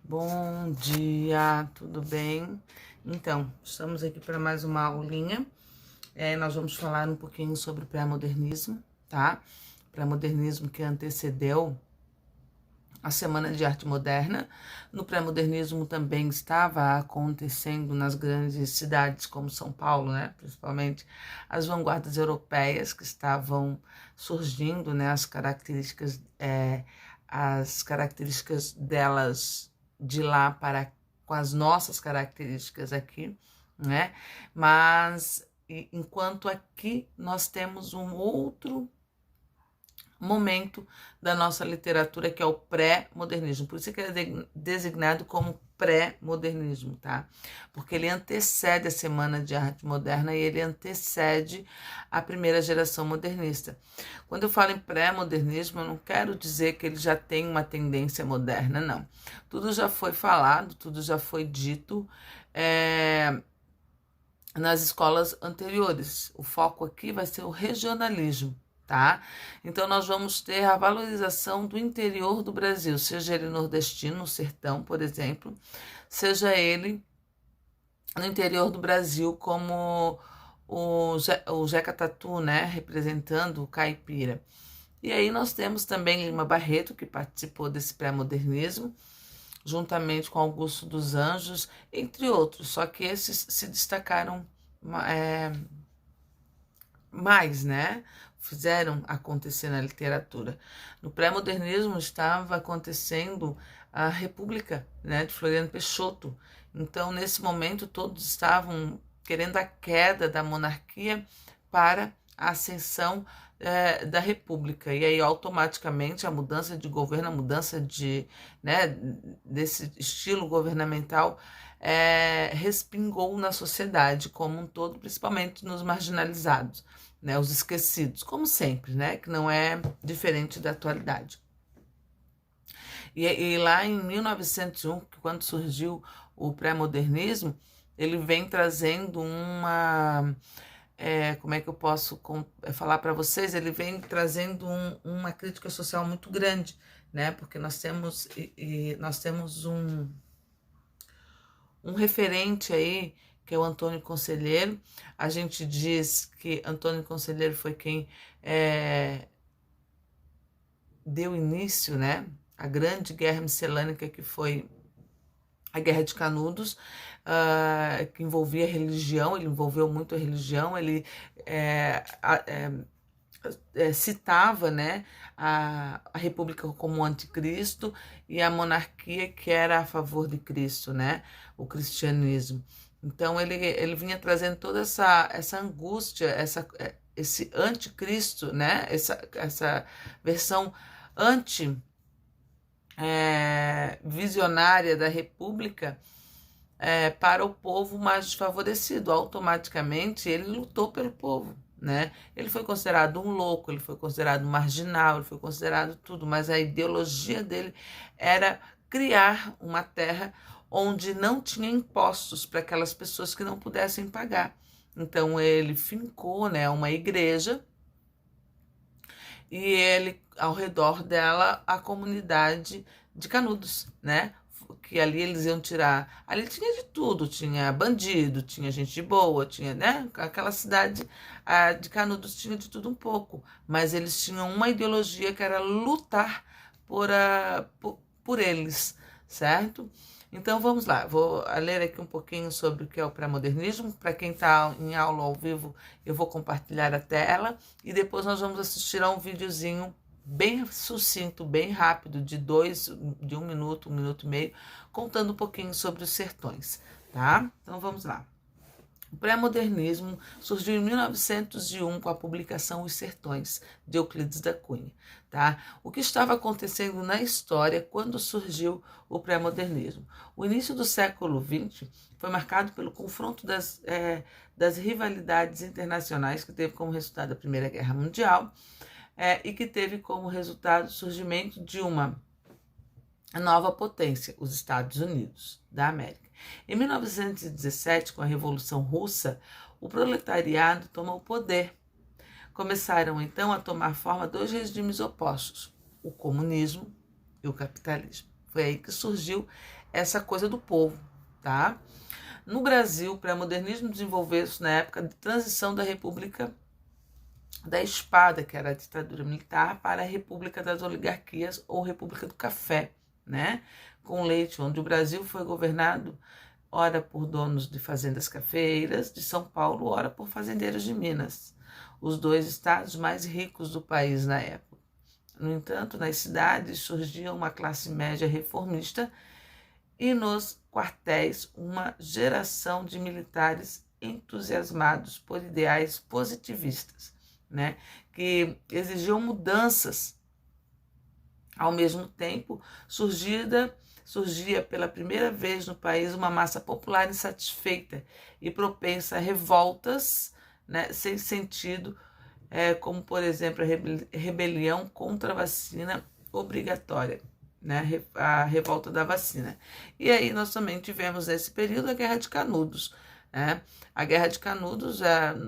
Bom dia, tudo bem? Então, estamos aqui para mais uma aulinha. Nós vamos falar um pouquinho sobre o pré-modernismo, tá? Pré-modernismo que antecedeu a Semana de Arte Moderna. No pré-modernismo também estava acontecendo nas grandes cidades como São Paulo, né? Principalmente as vanguardas europeias que estavam surgindo, né? As características delas de lá para com as nossas características aqui, né? Mas enquanto aqui nós temos um outro momento da nossa literatura, que é o pré-modernismo. Por isso que ele é designado como pré-modernismo, tá? Porque ele antecede a Semana de Arte Moderna e ele antecede a primeira geração modernista. Quando eu falo em pré-modernismo, eu não quero dizer que ele já tem uma tendência moderna, não. Tudo já foi falado, tudo já foi dito nas escolas anteriores. O foco aqui vai ser o regionalismo, tá? Então, nós vamos ter a valorização do interior do Brasil, seja ele nordestino, sertão, por exemplo, seja ele no interior do Brasil, como o Jeca Tatu, né, representando o caipira. E aí nós temos também Lima Barreto, que participou desse pré-modernismo, juntamente com Augusto dos Anjos, entre outros, só que esses se destacaram mais, né? Fizeram acontecer na literatura. No pré-modernismo estava acontecendo a República, né, de Floriano Peixoto. Então, nesse momento, todos estavam querendo a queda da monarquia para a ascensão da República. E aí, automaticamente, a mudança de governo, a mudança né, desse estilo governamental respingou na sociedade como um todo, principalmente nos marginalizados, né, os esquecidos, como sempre, né, que não é diferente da atualidade. E lá em 1901, quando surgiu o pré-modernismo, ele vem trazendo como é que eu posso falar para vocês? Ele vem trazendo uma crítica social muito grande, né? Porque nós temos um referente aí, que é o Antônio Conselheiro. A gente diz que Antônio Conselheiro foi quem deu início, né, à grande guerra miscelânica, que foi a Guerra de Canudos, que envolvia religião. Ele envolveu muito a religião, ele citava, né, a República como anticristo e a monarquia que era a favor de Cristo, né, o cristianismo. Então ele vinha trazendo toda essa angústia, esse anticristo, né, essa versão visionária da República para o povo mais desfavorecido. Automaticamente ele lutou pelo povo, né? Ele foi considerado um louco, ele foi considerado um marginal, ele foi considerado tudo, mas a ideologia dele era criar uma terra onde não tinha impostos para aquelas pessoas que não pudessem pagar. Então ele fincou, né, uma igreja, e ele, ao redor dela, a comunidade de Canudos, né? Que ali eles iam tirar. Ali tinha de tudo, tinha bandido, tinha gente boa, tinha, né? Aquela cidade de Canudos tinha de tudo um pouco, mas eles tinham uma ideologia que era lutar por eles, certo? Então vamos lá, vou ler aqui um pouquinho sobre o que é o pré-modernismo. Para quem está em aula ao vivo, eu vou compartilhar a tela e depois nós vamos assistir a um videozinho bem sucinto, bem rápido, de um minuto e meio, contando um pouquinho sobre os sertões, tá? Então vamos lá. O pré-modernismo surgiu em 1901 com a publicação Os Sertões, de Euclides da Cunha. Tá? O que estava acontecendo na história quando surgiu o pré-modernismo? O início do século XX foi marcado pelo confronto das rivalidades internacionais, que teve como resultado a Primeira Guerra Mundial, e que teve como resultado o surgimento de uma nova potência, os Estados Unidos da América. Em 1917, com a Revolução Russa, o proletariado tomou o poder. Começaram então a tomar forma dois regimes opostos, o comunismo e o capitalismo. Foi aí que surgiu essa coisa do povo, tá? No Brasil, o pré-modernismo desenvolveu-se na época de transição da República da Espada, que era a ditadura militar, para a República das Oligarquias ou República do Café, né? Com leite, onde o Brasil foi governado ora por donos de fazendas cafeeiras de São Paulo, ora por fazendeiros de Minas, os dois estados mais ricos do país na época. No entanto, nas cidades surgia uma classe média reformista e nos quartéis uma geração de militares entusiasmados por ideais positivistas, né, que exigiam mudanças. Ao mesmo tempo, surgia pela primeira vez no país uma massa popular insatisfeita e propensa a revoltas, né, sem sentido, como, por exemplo, a rebelião contra a vacina obrigatória, né, a revolta da vacina. E aí nós também tivemos nesse período a Guerra de Canudos, né? A Guerra de Canudos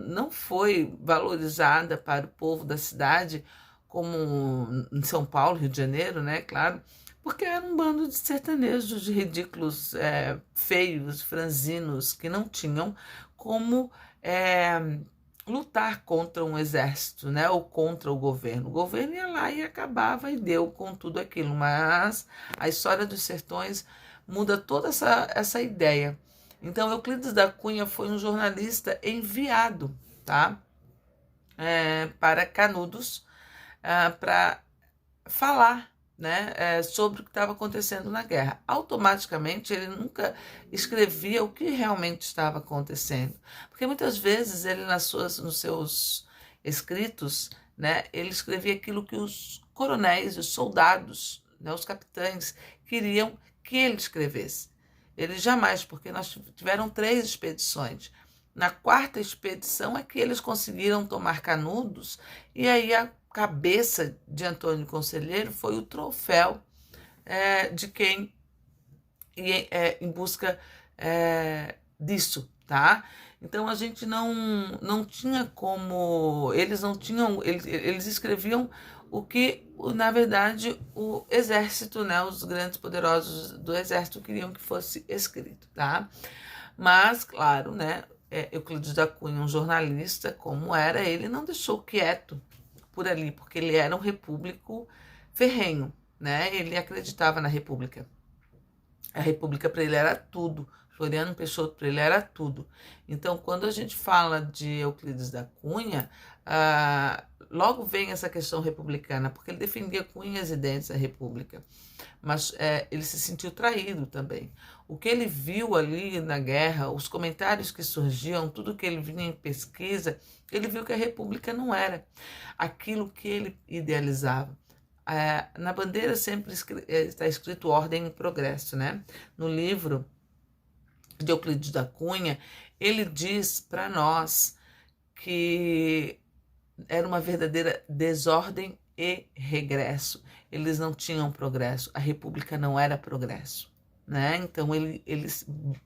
não foi valorizada para o povo da cidade como em São Paulo, Rio de Janeiro, né? Claro, porque era um bando de sertanejos ridículos, feios, franzinos, que não tinham como lutar contra um exército, né? Ou contra o governo. O governo ia lá e acabava e deu com tudo aquilo. Mas a história dos sertões muda toda essa ideia. Então, Euclides da Cunha foi um jornalista enviado, tá? Para Canudos, para falar, né, sobre o que estava acontecendo na guerra. Automaticamente, ele nunca escrevia o que realmente estava acontecendo, porque muitas vezes ele nos seus escritos, né, ele escrevia aquilo que os coronéis, os soldados, né, os capitães queriam que ele escrevesse. Ele jamais, porque nós tiveram 3 expedições. Na 4ª expedição é que eles conseguiram tomar Canudos, e aí a cabeça de Antônio Conselheiro foi o troféu de quem ia em busca disso, tá? Então a gente não tinha como, eles não tinham, eles escreviam o que, na verdade, o exército, né, os grandes poderosos do exército queriam que fosse escrito, tá? Mas, claro, né, Euclides da Cunha, um jornalista como era, ele não deixou quieto por ali, porque ele era um repúblico ferrenho, né? Ele acreditava na república. A república para ele era tudo. Floriano Peixoto para ele era tudo. Então, quando a gente fala de Euclides da Cunha, logo vem essa questão republicana, porque ele defendia com unhas e dentes a república. Mas ele se sentiu traído também. O que ele viu ali na guerra, os comentários que surgiam, tudo que ele vinha em pesquisa, ele viu que a república não era aquilo que ele idealizava. Na bandeira sempre está escrito ordem e progresso, né? No livro de Euclides da Cunha, ele diz para nós que era uma verdadeira desordem e regresso. Eles não tinham progresso, a república não era progresso, né? Então ele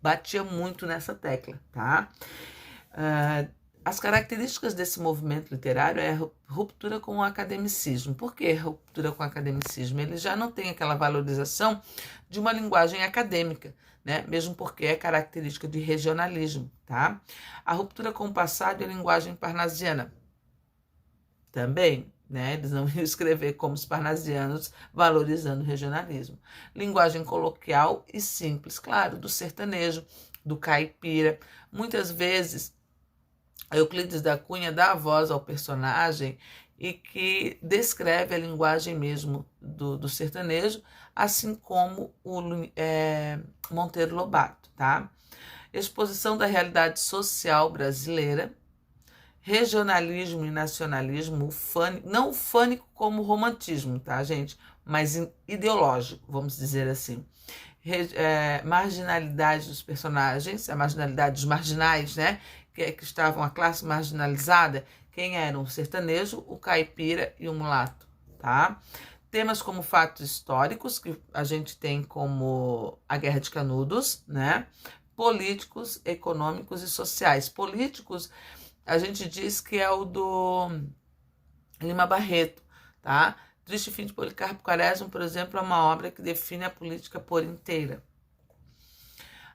batia muito nessa tecla, tá? As características desse movimento literário é a ruptura com o academicismo. Por que ruptura com o academicismo? Ele já não tem aquela valorização de uma linguagem acadêmica, né? Mesmo porque é característica de regionalismo, tá? A ruptura com o passado e a linguagem parnasiana também, né? Eles não iam escrever como os parnasianos, valorizando o regionalismo. Linguagem coloquial e simples, claro, do sertanejo, do caipira. Muitas vezes Euclides da Cunha dá a voz ao personagem e que descreve a linguagem mesmo do sertanejo, assim como o Monteiro Lobato, tá? Exposição da realidade social brasileira, regionalismo e nacionalismo, não ufânico como romantismo, tá, gente? Mas ideológico, vamos dizer assim. Marginalidade dos personagens, a marginalidade dos marginais, né? Que estavam a classe marginalizada, quem eram? O sertanejo, o caipira e o mulato, tá? Temas como fatos históricos, que a gente tem como a Guerra de Canudos, né? Políticos, econômicos e sociais. Políticos, a gente diz que é o do Lima Barreto, tá? Triste Fim de Policarpo Quaresma, por exemplo, é uma obra que define a política por inteira.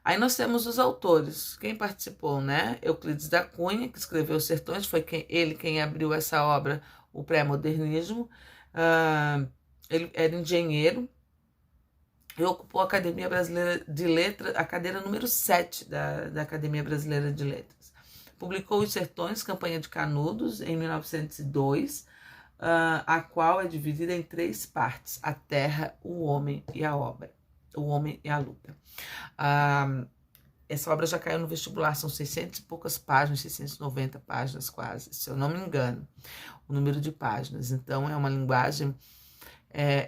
Aí nós temos os autores. Quem participou, né? Euclides da Cunha, que escreveu Os Sertões, foi ele quem abriu essa obra, o pré-modernismo. Ele era engenheiro e ocupou a Academia Brasileira de Letras, a cadeira número 7 da Academia Brasileira de Letras. Publicou Os Sertões, Campanha de Canudos, em 1902, a qual é dividida em 3 partes: a terra, o homem e a obra. O homem e a luta. Essa obra já caiu no vestibular, são 600 e poucas páginas, 690 páginas quase, se eu não me engano, o número de páginas. Então é uma linguagem,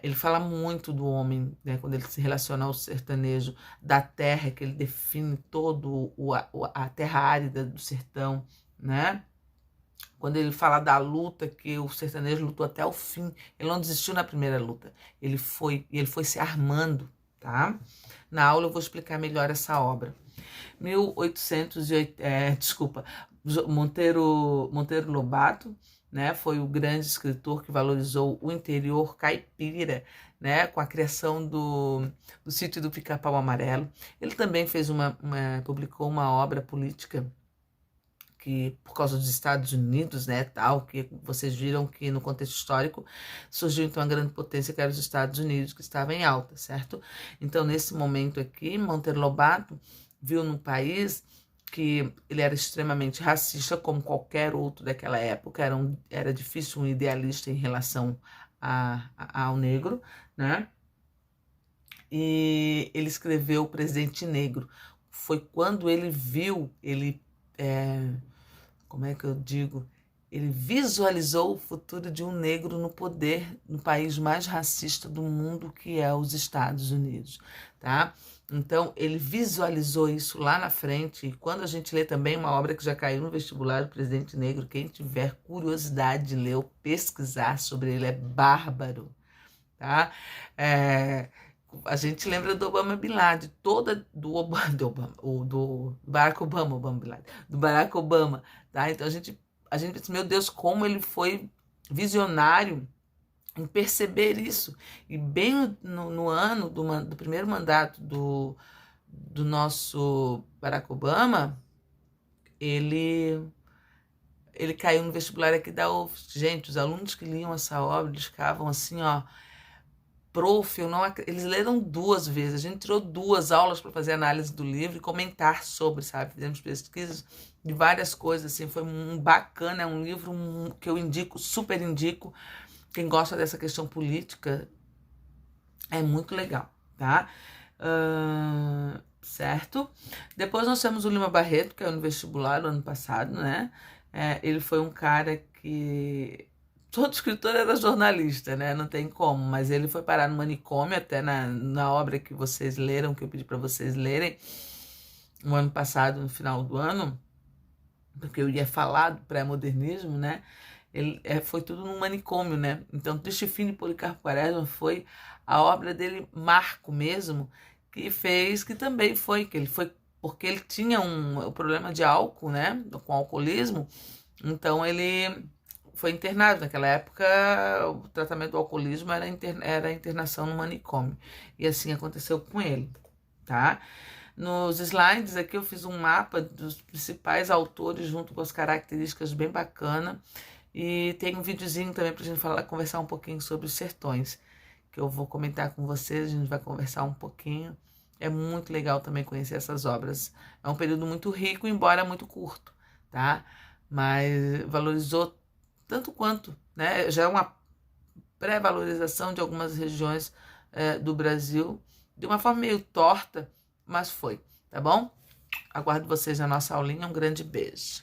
ele fala muito do homem, né, quando ele se relaciona ao sertanejo, da terra, que ele define todo a terra árida do sertão, né? Quando ele fala da luta, que o sertanejo lutou até o fim, ele não desistiu na primeira luta, ele foi se armando, tá? Na aula eu vou explicar melhor essa obra. Monteiro Lobato, né, foi o grande escritor que valorizou o interior caipira, né, com a criação do Sítio do Pica-Pau Amarelo. Ele também publicou uma obra política que, por causa dos Estados Unidos, né, tal, que vocês viram que no contexto histórico surgiu então a grande potência que era os Estados Unidos, que estava em alta, certo? Então, nesse momento aqui, Monteiro Lobato viu no país que ele era extremamente racista, como qualquer outro daquela época, era difícil um idealista em relação ao negro, né? E ele escreveu O Presidente Negro. Foi quando ele viu, como é que eu digo? Ele visualizou o futuro de um negro no poder no país mais racista do mundo, que é os Estados Unidos, tá? Então, ele visualizou isso lá na frente. E quando a gente lê também uma obra que já caiu no vestibular, O Presidente Negro, quem tiver curiosidade de ler ou pesquisar sobre ele, é bárbaro, tá? A gente lembra do Obama Bin Laden, do Barack Obama, tá? Então a gente pensa, meu Deus, como ele foi visionário em perceber isso. E bem no ano do primeiro mandato do nosso Barack Obama, ele caiu no vestibular aqui da UFSC. Gente, os alunos que liam essa obra, eles ficavam assim, ó, prof, eles leram 2 vezes. A gente tirou 2 aulas para fazer análise do livro e comentar sobre, sabe? Fizemos pesquisas de várias coisas, assim, foi bacana, é um livro que eu indico, super indico. Quem gosta dessa questão política, é muito legal, tá? Certo? Depois nós temos o Lima Barreto, que é no vestibular do ano passado, né? Ele foi um cara que... Todo escritor era jornalista, né? Não tem como, mas ele foi parar no manicômio, até na obra que vocês leram, que eu pedi para vocês lerem, no ano passado, no final do ano, porque eu ia falar do pré-modernismo, né? Foi tudo num manicômio, né? Então, Triste Fim de Policarpo Quaresma foi a obra dele, marco mesmo, que também foi, porque ele tinha um problema de álcool, né? Com alcoolismo, então ele foi internado. Naquela época, o tratamento do alcoolismo era internação no manicômio. E assim aconteceu com ele, tá? Nos slides aqui eu fiz um mapa dos principais autores junto com as características bem bacana. E tem um videozinho também pra gente conversar um pouquinho sobre os sertões, que eu vou comentar com vocês, a gente vai conversar um pouquinho. É muito legal também conhecer essas obras. É um período muito rico, embora muito curto, tá? Mas valorizou tanto quanto, né? Já é uma pré-valorização de algumas regiões do Brasil, de uma forma meio torta, mas foi, tá bom? Aguardo vocês na nossa aulinha. Um grande beijo.